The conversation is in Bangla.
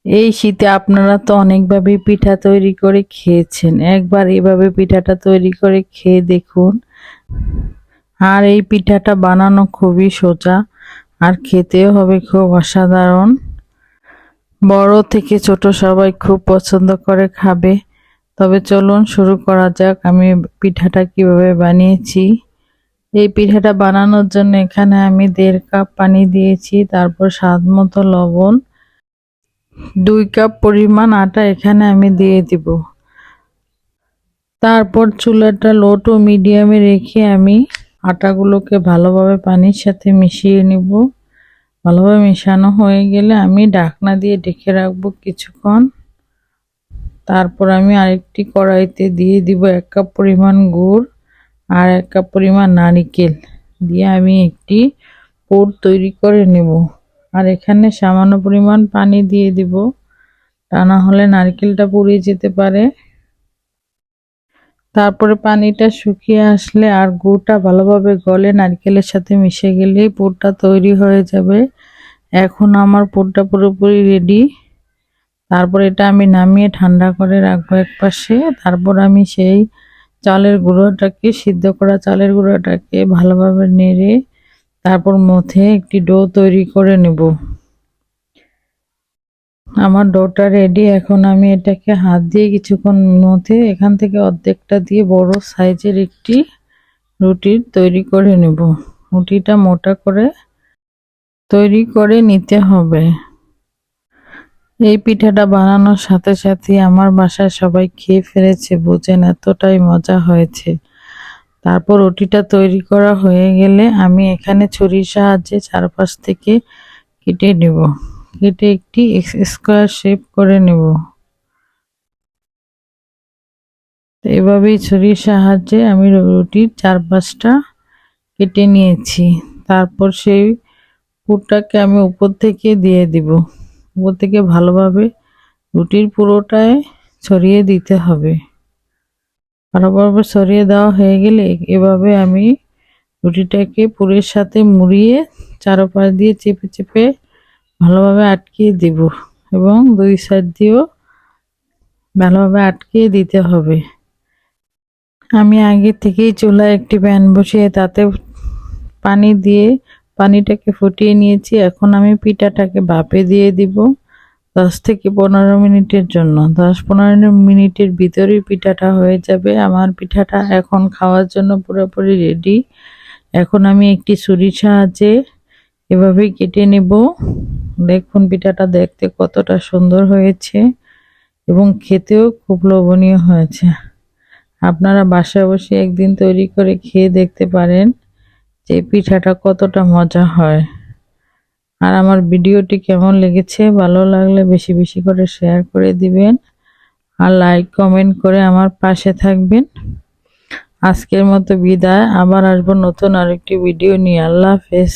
এই শীতে আপনারা তো অনেকভাবে পিঠা তৈরি করে খেয়েছেন, একবার এভাবে পিঠাটা তৈরি করে খেয়ে দেখুন। আর এই পিঠাটা বানানো খুবই সোজা, আর খেতেও হবে খুব অসাধারণ। বড় থেকে ছোট সবাই খুব পছন্দ করে খাবে। তবে চলুন শুরু করা যাক আমি পিঠাটা কিভাবে বানিয়েছি। এই পিঠাটা বানানোর জন্য এখানে আমি 1.5 কাপ পানি দিয়েছি, তারপর স্বাদ মতো লবণ, 2 কাপ পরিমাণ আটা এখানে আমি দিয়ে দিব। তারপর চুলাটা লো টু মিডিয়ামে রেখে আমি আটাগুলোকে ভালোভাবে পানির সাথে মিশিয়ে নিব। ভালোভাবে মেশানো হয়ে গেলে আমি ঢাকনা দিয়ে ঢেকে রাখবো কিছুক্ষণ। তারপর আমি আরেকটি কড়াইতে দিয়ে দিব 1 কাপ পরিমাণ গুড় আর 1 কাপ পরিমাণ নারকেল দিয়ে আমি একটি পুর তৈরি করে নেব। আর এখানে সামান্য পরিমাণ পানি দিয়ে দিব, তা না হলে নারকেলটা পুড়ে যেতে পারে। তারপরে পানিটা শুকিয়ে আসলে আর গুড়টা ভালোভাবে গলে নারকেলের সাথে মিশে গেলেই পুরটা তৈরি হয়ে যাবে। এখন আমার পুরটা পুরোপুরি রেডি। তারপর এটা আমি নামিয়ে ঠান্ডা করে রাখবো একপাশে। তারপর আমি সেই চালের গুঁড়োটাকে, সিদ্ধ করা চালের গুঁড়োটাকে ভালোভাবে নেড়ে তারপর মধ্যে একটি ডো তৈরি করে নেব। আমার ডোটা রেডি। এখন আমি এটাকে হাত দিয়ে কিছুক্ষণ মধ্যে এখান থেকে অর্ধেকটা দিয়ে বড় সাইজের একটি রুটি তৈরি করে নেব। রুটিটা মোটা করে তৈরি করে নিতে হবে। এই পিঠাটা বানানোর সাথে সাথে আমার বাসায় সবাই খেয়ে ফেলেছে, বুঝেন এতটাই মজা হয়েছে। তারপর রুটিটা তৈরি করা হয়ে গেলে আমি এখানে ছুরির সাহায্যে চারপাশ থেকে কেটে নেব। কেটে একটি স্কোয়ার শেপ করে নেব। এভাবেই ছুরির সাহায্যে আমি রুটির চারপাশটা কেটে নিয়েছি। তারপর সেই পুরটাকে আমি উপর থেকে দিয়ে দিব। উপর থেকে ভালোভাবে রুটির পুরোটায় ছড়িয়ে দিতে হবে। ভালোভাবে ছড়িয়ে দেওয়া হয়ে গেলে এভাবে আমি রুটিটাকে পুরের সাথে মুড়িয়ে চারপাশ দিয়ে চেপে চেপে ভালোভাবে আটকিয়ে দিব এবং 2 সাইড দিয়েও ভালোভাবে আটকিয়ে দিতে হবে। আমি আগে থেকেই চুলায় একটি প্যান বসিয়ে তাতে পানি দিয়ে পানিটাকে ফুটিয়ে নিয়েছি। এখন আমি পিঠাটাকে ভাপে দিয়ে দিব 10 থেকে 15 মিনিটের জন্য। 10-15 মিনিটের ভিতরেই পিঠাটা হয়ে যাবে। আমার পিঠাটা এখন খাওয়ার জন্য পুরোপুরি রেডি। এখন আমি একটি ছুরির সাহায্যে এভাবেই কেটে নেব। দেখুন পিঠাটা দেখতে কতটা সুন্দর হয়েছে এবং খেতেও খুব লোভনীয় হয়েছে। আপনারা বাসায় বসে একদিন তৈরি করে খেয়ে দেখতে পারেন যে পিঠাটা কতটা মজা হয়। আর আমার ভিডিওটি কেমন লেগেছে, ভালো লাগলে বেশি বেশি করে শেয়ার করে দিবেন আর লাইক কমেন্ট করে আমার পাশে থাকবেন। আজকের মতো বিদায়, আবার আসবো নতুন আরেকটি ভিডিও নিয়ে। আল্লাহ হাফেজ।